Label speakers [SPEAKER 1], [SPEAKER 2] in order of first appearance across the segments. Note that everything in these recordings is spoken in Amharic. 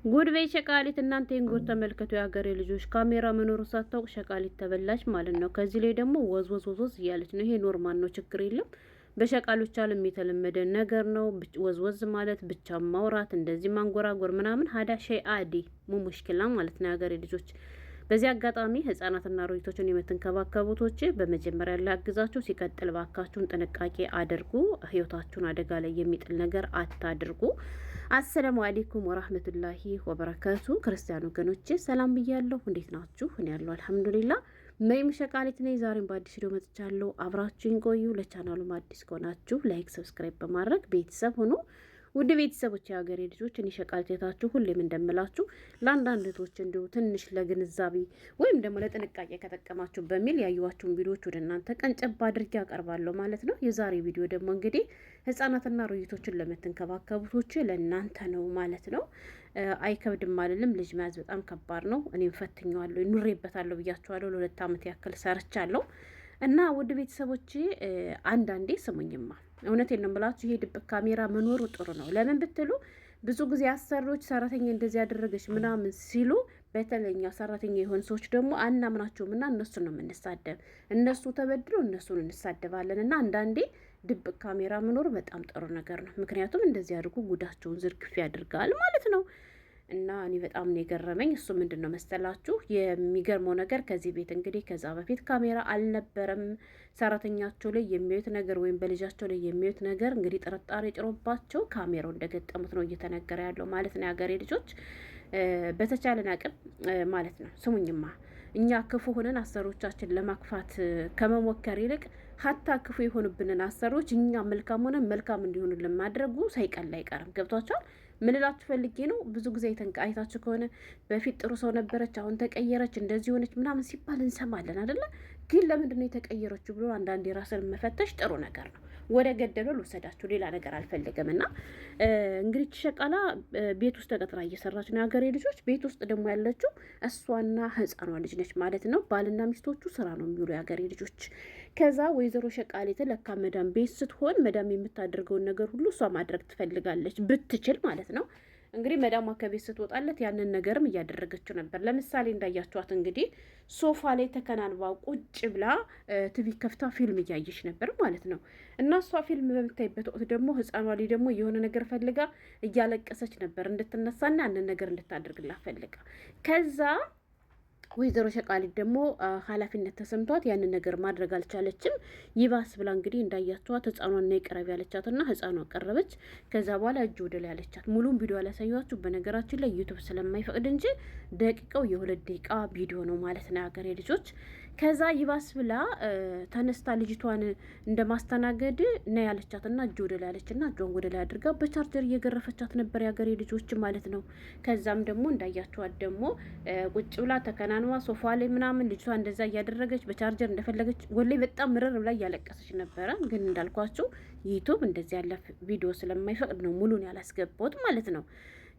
[SPEAKER 1] ጉድ በይ ሸቃሊት እናንተ እንጉር ተመልከቱ። የሀገሬ ልጆች ካሜራ መኖሩ ሳታውቅ ሸቃሊት ተበላች ማለት ነው። ከዚህ ላይ ደግሞ ወዝ እያለች ነው። ይሄ ኖርማል ነው፣ ችግር የለም። በሸቃሎች ዓለም የተለመደ ነገር ነው። ወዝ ማለት ብቻ ማውራት፣ እንደዚህ ማንጎራጎር ምናምን ሀዳ ሸይ አዲ ሙሽኪላ ማለት ነው የሀገሬ ልጆች። በዚህ አጋጣሚ ህጻናትና ሮይቶችን የምትንከባከቡቶች በመጀመሪያ ላግዛችሁ፣ ሲቀጥል ባካችሁን ጥንቃቄ አድርጉ። ህይወታችሁን አደጋ ላይ የሚጥል ነገር አታድርጉ። አሰላሙ አለይኩም ወራህመቱላሂ ወበረካቱ። ክርስቲያን ወገኖቼ ሰላም ብያለሁ። እንዴት ናችሁ? እኔ ያለሁ አልሐምዱሊላህ። መይም ሸቃሊት ነኝ። ዛሬም በአዲስ ቪዲዮ መጥቻለሁ። አብራችሁኝ ቆዩ። ለቻናሉም አዲስ ከሆናችሁ ላይክ፣ ሰብስክራይብ በማድረግ ቤተሰብ ሁኑ። ውድ ቤተሰቦች የሀገሬ ልጆች እኔ ሸቃልቴታችሁ ሁሌም እንደምላችሁ ለአንዳንድ እህቶች እንዲሁ ትንሽ ለግንዛቤ ወይም ደግሞ ለጥንቃቄ ከጠቀማችሁ በሚል ያዩዋችሁን ቪዲዮዎች ወደ እናንተ ቀንጨባ አድርጌ አቀርባለሁ ማለት ነው። የዛሬ ቪዲዮ ደግሞ እንግዲህ ህጻናትና ሮይቶችን ለምትንከባከቡቶች ለእናንተ ነው ማለት ነው። አይከብድም አልልም። ልጅ መያዝ በጣም ከባድ ነው። እኔም ፈትኘዋለሁ፣ ኑሬበታለሁ ብያችኋለሁ። ለ2 ዓመት ያክል ሰርቻለሁ። እና ውድ ቤተሰቦች አንዳንዴ ስሙኝማ፣ እውነቴን ነው የምላችሁ፣ ይሄ ድብቅ ካሜራ መኖሩ ጥሩ ነው። ለምን ብትሉ ብዙ ጊዜ አሰሪዎች ሰራተኛ እንደዚህ ያደረገች ምናምን ሲሉ በተለኛ ሰራተኛ የሆኑ ሰዎች ደግሞ አናምናቸውም እና እነሱን ነው የምንሳደብ። እነሱ ተበድለው እነሱን እንሳደባለን። እና አንዳንዴ ድብቅ ካሜራ መኖሩ በጣም ጥሩ ነገር ነው። ምክንያቱም እንደዚህ አድርጎ ጉዳቸውን ዝርግፍ ያደርጋል ማለት ነው። እና እኔ በጣም ነው የገረመኝ። እሱ ምንድን ነው መሰላችሁ የሚገርመው ነገር ከዚህ ቤት እንግዲህ ከዛ በፊት ካሜራ አልነበረም። ሰራተኛቸው ላይ የሚያዩት ነገር ወይም በልጃቸው ላይ የሚያዩት ነገር እንግዲህ ጥርጣሬ ጭሮባቸው ካሜራው እንደገጠሙት ነው እየተነገረ ያለው ማለት ነው። የሀገሬ ልጆች በተቻለን አቅም ማለት ነው ስሙኝማ፣ እኛ ክፉ ሆነን አሰሮቻችን ለማክፋት ከመሞከር ይልቅ ሀታ ክፉ የሆኑብንን አሰሮች እኛ መልካም ሆነን መልካም እንዲሆኑልን ማድረጉ ሳይቀል አይቀርም። ገብቷቸዋል። ምንላችሁ ፈልጌ ነው። ብዙ ጊዜ አይታችሁ ከሆነ በፊት ጥሩ ሰው ነበረች፣ አሁን ተቀየረች፣ እንደዚህ ሆነች ምናምን ሲባል እንሰማለን አይደለ? ግን ለምንድን ነው የተቀየረችው ብሎ አንዳንዴ ራስን መፈተሽ ጥሩ ነገር ነው። ወደ ገደለው ልውሰዳችሁ፣ ሌላ ነገር አልፈልግም። እና እንግዲህ ሸቃላ ቤት ውስጥ ተቀጥራ እየሰራች ነው የሀገሬ ልጆች። ቤት ውስጥ ደግሞ ያለችው እሷና ህፃኗ ልጅ ነች ማለት ነው። ባልና ሚስቶቹ ስራ ነው የሚውሉ የሀገሬ ልጆች። ከዛ ወይዘሮ ሸቃሌት ለካ መዳም ቤት ስትሆን መዳም የምታደርገውን ነገር ሁሉ እሷ ማድረግ ትፈልጋለች ብትችል ማለት ነው። እንግዲህ መዳሟ ከቤት ስትወጣለት ያንን ነገርም እያደረገችው ነበር። ለምሳሌ እንዳያችኋት እንግዲህ ሶፋ ላይ ተከናንባ ቁጭ ብላ ቲቪ ከፍታ ፊልም እያየች ነበር ማለት ነው። እና እሷ ፊልም በምታይበት ወቅት ደግሞ ህፃኗ ላይ ደግሞ የሆነ ነገር ፈልጋ እያለቀሰች ነበር እንድትነሳና ያንን ነገር እንድታደርግላት ፈልጋ ከዛ ወይዘሮ ሸቃሊት ደግሞ ኃላፊነት ተሰምቷት ያንን ነገር ማድረግ አልቻለችም። ይባስ ብላ እንግዲህ እንዳያቸዋት ህፃኗን ይቅረብ ያለቻትና ህፃኗ ቀረበች። ከዛ በኋላ እጅ ወደ ላይ ያለቻት ሙሉን ቪዲዮ አላሳያችሁ በነገራችን ላይ ዩቱብ ስለማይፈቅድ እንጂ ደቂቃው የ2 ደቂቃ ቪዲዮ ነው ማለት ነው የሀገሬ ልጆች። ከዛ ይባስ ብላ ተነስታ ልጅቷን እንደማስተናገድ ና ያለቻትና እጅ ወደ ላይ ያለችና እጇን ወደ ላይ አድርጋ በቻርጀር እየገረፈቻት ነበር የሀገሬ ልጆች ማለት ነው። ከዛም ደግሞ እንዳያቸዋት ደግሞ ቁጭ ብላ ተከናንዋ ሶፋ ላይ ምናምን ልጅቷ እንደዛ እያደረገች በቻርጀር እንደፈለገች ወላይ በጣም ምርር ብላ እያለቀሰች ነበረ። ግን እንዳልኳቸው ዩቱብ እንደዚህ ያለ ቪዲዮ ስለማይፈቅድ ነው ሙሉን ያላስገባሁት ማለት ነው።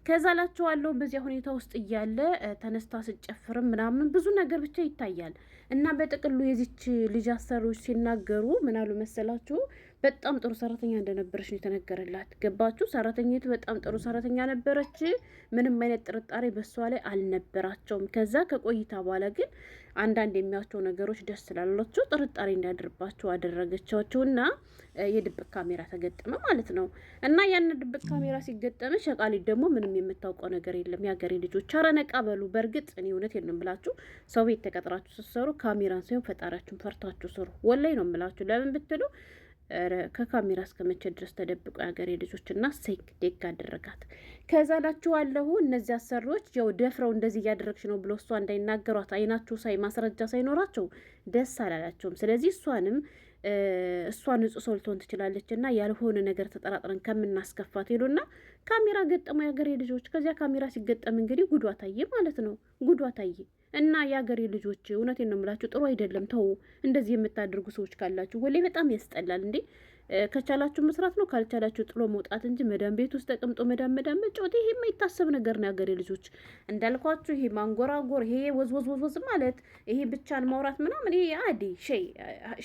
[SPEAKER 1] ከዛ ላችኋለሁ በዚያ ሁኔታ ውስጥ እያለ ተነስታ ስጨፍርም ምናምን ብዙ ነገር ብቻ ይታያል። እና በጥቅሉ የዚች ልጅ አሰሪዎች ሲናገሩ ምን አሉ መሰላችሁ? በጣም ጥሩ ሰራተኛ እንደነበረች ነው የተነገረላት። ገባችሁ? ሰራተኛቱ በጣም ጥሩ ሰራተኛ ነበረች። ምንም አይነት ጥርጣሬ በሷ ላይ አልነበራቸውም። ከዛ ከቆይታ በኋላ ግን አንዳንድ የሚያቸው ነገሮች ደስ ስላላቸው ጥርጣሬ እንዲያድርባቸው አደረገቻቸውና የድብቅ ካሜራ ተገጠመ ማለት ነው። እና ያን ድብቅ ካሜራ ሲገጠመ ሸቃሊት ደግሞ ምንም የምታውቀው ነገር የለም። የሀገሬ ልጆች ኧረ ነቃ በሉ። በእርግጥ እኔ እውነት የለም ብላችሁ ሰው ቤት ተቀጥራችሁ ስትሰሩ ካሜራን ሳይሆን ፈጣሪያችሁን ፈርታችሁ ስሩ። ወላይ ነው የምላችሁ። ለምን ብትሉ ከካሜራ እስከ መቼ ድረስ ተደብቆ የሀገሬ ልጆች እና ሴክ ዴግ አደረጋት። ከዛ ላችኋለሁ እነዚህ አሰሪዎች ያው ደፍረው እንደዚህ እያደረግሽ ነው ብሎ እሷ እንዳይናገሯት አይናቸው ሳይ ማስረጃ ሳይኖራቸው ደስ አላላቸውም። ስለዚህ እሷ ንጹህ ሰው ልትሆን ትችላለች እና ያልሆነ ነገር ተጠራጥረን ከምናስከፋት ሄዱና ካሜራ ገጠሙ የሀገሬ ልጆች። ከዚያ ካሜራ ሲገጠም እንግዲህ ጉዷ ታየ ማለት ነው። ጉዷ ታየ እና የሀገሬ ልጆች እውነቴን ነው የምላችሁ፣ ጥሩ አይደለም። ተው እንደዚህ የምታደርጉ ሰዎች ካላችሁ ወላሂ በጣም ያስጠላል እንዴ። ከቻላችሁ መስራት ነው፣ ካልቻላችሁ ጥሎ መውጣት እንጂ መዳም ቤት ውስጥ ተቀምጦ መዳም መጫወት ይሄ የማይታሰብ ነገር ነው። ያገሬ ልጆች እንዳልኳችሁ ይሄ ማንጎራጎር፣ ይሄ ወዝ ማለት ይሄ ብቻን ማውራት ምናምን ይሄ አዲ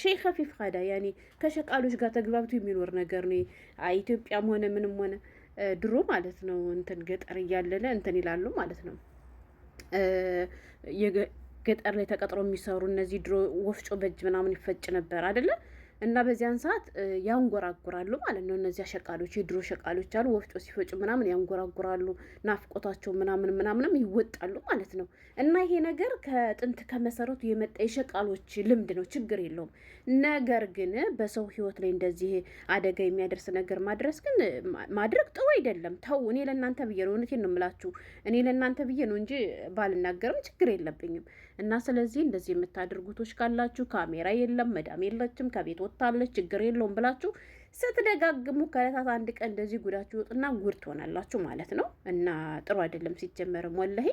[SPEAKER 1] ሸይ ከፊፍ ካዳ ያኔ ከሸቃሎች ጋር ተግባብቶ የሚኖር ነገር ነው። ኢትዮጵያም ሆነ ምንም ሆነ ድሮ ማለት ነው እንትን ገጠር እያለለ እንትን ይላሉ ማለት ነው። ገጠር ላይ ተቀጥሮ የሚሰሩ እነዚህ ድሮ ወፍጮ በእጅ ምናምን ይፈጭ ነበር አይደለ? እና በዚያን ሰዓት ያንጎራጉራሉ ማለት ነው። እነዚያ ሸቃሎች የድሮ ሸቃሎች አሉ፣ ወፍጮ ሲፈጩ ምናምን ያንጎራጉራሉ፣ ናፍቆታቸው ምናምን ምናምንም ይወጣሉ ማለት ነው። እና ይሄ ነገር ከጥንት ከመሰረቱ የመጣ የሸቃሎች ልምድ ነው፣ ችግር የለውም። ነገር ግን በሰው ህይወት ላይ እንደዚህ አደጋ የሚያደርስ ነገር ማድረስ ግን ማድረግ ጥሩ አይደለም። ተው። እኔ ለእናንተ ብዬ ነው፣ እውነቴን ነው የምላችሁ። እኔ ለእናንተ ብዬ ነው እንጂ ባልናገርም ችግር የለብኝም። እና ስለዚህ እንደዚህ የምታደርጉቶች ካላችሁ ካሜራ የለም መዳም የለችም ከቤት ወጥታለች ችግር የለውም ብላችሁ ስትደጋግሙ ከዕለታት አንድ ቀን እንደዚህ ጉዳችሁ ይወጥና ጉድ ትሆናላችሁ ማለት ነው። እና ጥሩ አይደለም ሲጀመርም ወላሂ።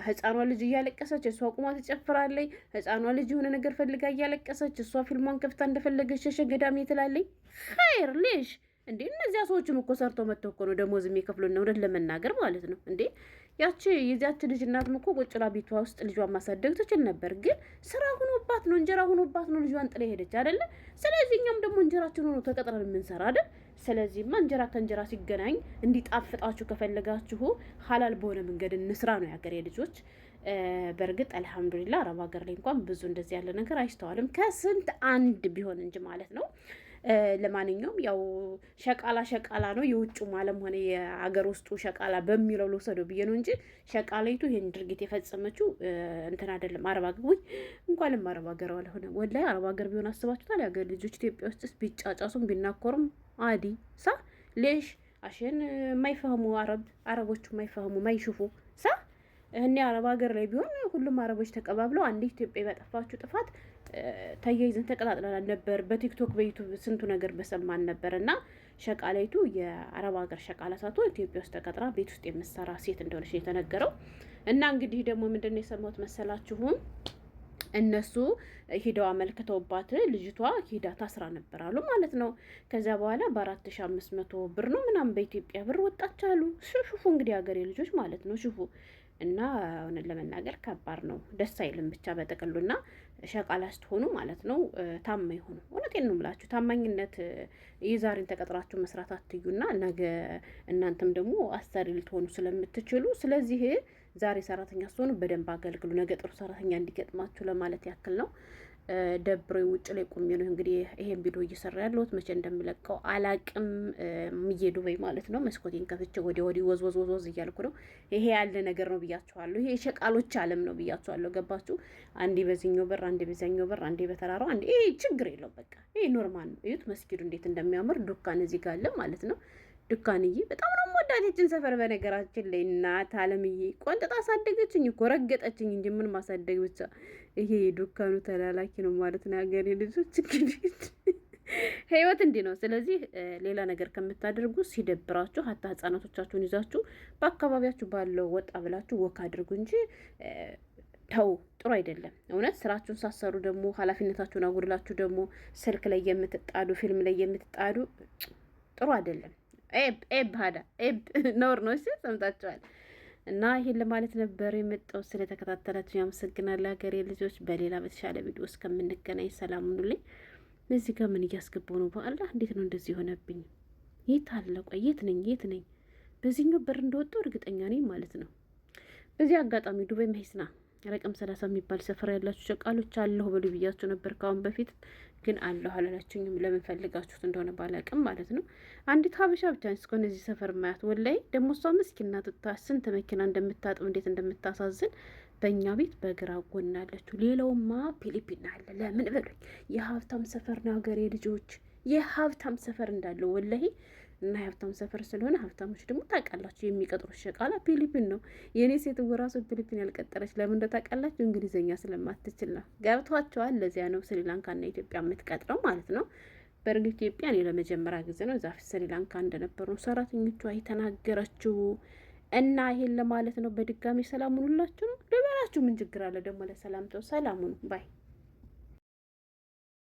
[SPEAKER 1] ህፃኗ ልጅ እያለቀሰች እሷ ቁማ ትጨፍራለች። ህፃኗ ልጅ የሆነ ነገር ፈልጋ እያለቀሰች እሷ ፊልሟን ከፍታ እንደፈለገች ሸሸ ገዳሜ ትላለች። ኸይር ሌሽ እንዴ እነዚያ ሰዎችም እኮ ሰርተው መጥተው እኮ ነው ደሞዝ የሚከፍሉን እውነት ለመናገር ማለት ነው እንዴ። ያቺ የዚያች ልጅ እናትም እኮ ቁጭ ብላ ቤቷ ውስጥ ልጇን ማሳደግ ትችል ነበር፣ ግን ስራ ሆኖባት ነው እንጀራ ሆኖባት ነው ልጇን ጥላ ሄደች አይደለ? ስለዚህ እኛም ደግሞ እንጀራችን ሆኖ ተቀጥረን የምንሰራ አይደል? ስለዚህማ እንጀራ ከእንጀራ ሲገናኝ እንዲጣፍጣችሁ ከፈለጋችሁ ሀላል በሆነ መንገድ እንስራ ነው ያገሬ ልጆች። በእርግጥ አልሐምዱሊላ አረብ ሀገር ላይ እንኳን ብዙ እንደዚህ ያለ ነገር አይስተዋልም፣ ከስንት አንድ ቢሆን እንጂ ማለት ነው። ለማንኛውም ያው ሸቃላ ነው። የውጭ ማለም ሆነ የሀገር ውስጡ ሸቃላ በሚለው ልውሰደው ብዬ ነው እንጂ ሸቃላይቱ ይህን ድርጊት የፈጸመችው እንትን አይደለም። አረብ ሀገር ወይ እንኳንም አረብ ሀገር አልሆነ ወላሂ አረብ ሀገር ቢሆን አስባችሁታል? የሀገር ልጆች ኢትዮጵያ ውስጥ ቢጫጫሱም ቢናኮሩም አዲ ሳ ሌሽ አሸን የማይፈህሙ አረቦቹ የማይፈህሙ ማይሽፉ ሳ እኔ አረብ ሀገር ላይ ቢሆን ሁሉም አረቦች ተቀባብለው አንዴ ኢትዮጵያ ባጠፋችሁ ጥፋት ተያይዘን ተቀጣጥለናል ነበር። በቲክቶክ በዩቱብ ስንቱ ነገር በሰማን ነበር። እና ሸቃላይቱ የአረብ ሀገር ሸቃላ ሳትሆን ኢትዮጵያ ውስጥ ተቀጥራ ቤት ውስጥ የምትሰራ ሴት እንደሆነች የተነገረው። እና እንግዲህ ደግሞ ምንድነው የሰማሁት መሰላችሁም እነሱ ሂደው አመልክተውባት ልጅቷ ሂዳ ታስራ ነበር አሉ ማለት ነው። ከዚያ በኋላ በ4500 ብር ነው ምናምን በኢትዮጵያ ብር ወጣች አሉ። ሽፉ እንግዲህ ሀገሬ ልጆች ማለት ነው ሽፉ። እና እውነት ለመናገር ከባድ ነው፣ ደስ አይልም ብቻ በጥቅሉና ሸቃላ ስትሆኑ ማለት ነው ታማኝ ሆኑ። እውነቴን ነው የምላችሁ። ታማኝነት የዛሬን ተቀጥራችሁ መስራት አትዩና ነገ እናንተም ደግሞ አሰሪ ልትሆኑ ስለምትችሉ፣ ስለዚህ ዛሬ ሰራተኛ ስትሆኑ በደንብ አገልግሉ፣ ነገ ጥሩ ሰራተኛ እንዲገጥማችሁ ለማለት ያክል ነው። ደብሮ ውጭ ላይ ቁሜ ነው እንግዲህ ይሄን ቪዲዮ እየሰራ ያለሁት። መቼ እንደምለቀው አላቅም። ዱባይ ማለት ነው። መስኮቴን ከፍቼ ወዲህ ወዝ እያልኩ ነው። ይሄ ያለ ነገር ነው ብያችኋለሁ። ይሄ የሸቃሎች ዓለም ነው ብያችኋለሁ። ገባችሁ? አንዴ በዚህኛው በር፣ አንዴ በዚያኛው በር፣ አንዴ በተራራው፣ አንዴ ይሄ ችግር የለው በቃ ይሄ ኖርማል ነው። እዩት መስጊዱ እንዴት እንደሚያምር ዱካን እዚህ ጋር አለ ማለት ነው። ዱካንዬ በጣም ነው ወዳጅችን ሰፈር በነገራችን ላይ እናት አለምዬ ቆንጥጣ አሳደገችኝ እኮ ረገጠችኝ እንጂ ምን ማሳደግ ብቻ። ይሄ ዱካኑ ተላላኪ ነው ማለት ነው። ሀገሬ ልጆች እንግዲህ ህይወት እንዲህ ነው። ስለዚህ ሌላ ነገር ከምታደርጉ ሲደብራችሁ ሀታ ህጻናቶቻችሁን ይዛችሁ በአካባቢያችሁ ባለው ወጣ ብላችሁ ወክ አድርጉ እንጂ ተው፣ ጥሩ አይደለም። እውነት ስራችሁን ሳሰሩ ደግሞ ኃላፊነታችሁን አጉድላችሁ ደግሞ ስልክ ላይ የምትጣዱ ፊልም ላይ የምትጣዱ ጥሩ አይደለም። ኤብ ሀዳ ኤብ ነውር ነው። እሺ ሰምታችኋል። እና ይሄን ለማለት ነበር የመጣው። ስለተከታተላችሁ ያመሰግናል ሀገሬ ልጆች። በሌላ በተሻለ ቪዲዮ እስከምንገናኝ ሰላም ሁኑልኝ። እዚህ ጋር ምን እያስገባው ነው? በአላህ እንዴት ነው እንደዚህ የሆነብኝ? የት አለ? ቆይ የት ነኝ? በዚህኛው በር እንደወጣው እርግጠኛ ነኝ ማለት ነው። በዚህ አጋጣሚ ዱባይ መሂስና ረቀም 30 የሚባል ሰፈር ያላችሁ ሸቃሎች አለሁ በሉ ብያችሁ ነበር ካሁን በፊት ግን አለሁ አላላችሁኝም። ለምን ፈልጋችሁት እንደሆነ ባላቅም ማለት ነው። አንዲት ሀበሻ ብቻ እስከሆነ እዚህ ሰፈር ማያት ወላይ ደግሞ እሷ ምስኪና ትታ ስንት መኪና እንደምታጥብ እንዴት እንደምታሳዝን በእኛ ቤት በግራ ጎን አለችው። ሌላውማ ፊሊፒን አለ። ለምን በሉኝ የሀብታም ሰፈር ነው ሀገሬ ልጆች፣ የሀብታም ሰፈር እንዳለው ወላሂ እና የሀብታም ሰፈር ስለሆነ ሀብታሞች ደግሞ ታውቃላችሁ የሚቀጥሩት ሸቃላ ፊሊፒን ነው። የእኔ ሴት ራሱ ፊሊፒን ያልቀጠረች ለምን እንደ ታውቃላችሁ? እንግሊዝኛ ስለማትችል ነው። ገብቷቸዋል። ለዚያ ነው ስሪላንካና ኢትዮጵያ የምትቀጥረው ማለት ነው። በእርግጥ ኢትዮጵያ እኔ ለመጀመሪያ ጊዜ ነው እዛ ስሪላንካ እንደነበሩ ነው ሰራተኞቿ የተናገረችው። እና ይሄን ለማለት ነው። በድጋሚ ሰላሙን ሁላችሁ ነው ልበላችሁ። ምን ችግር አለ ደግሞ ለሰላምተው? ሰላሙን ባይ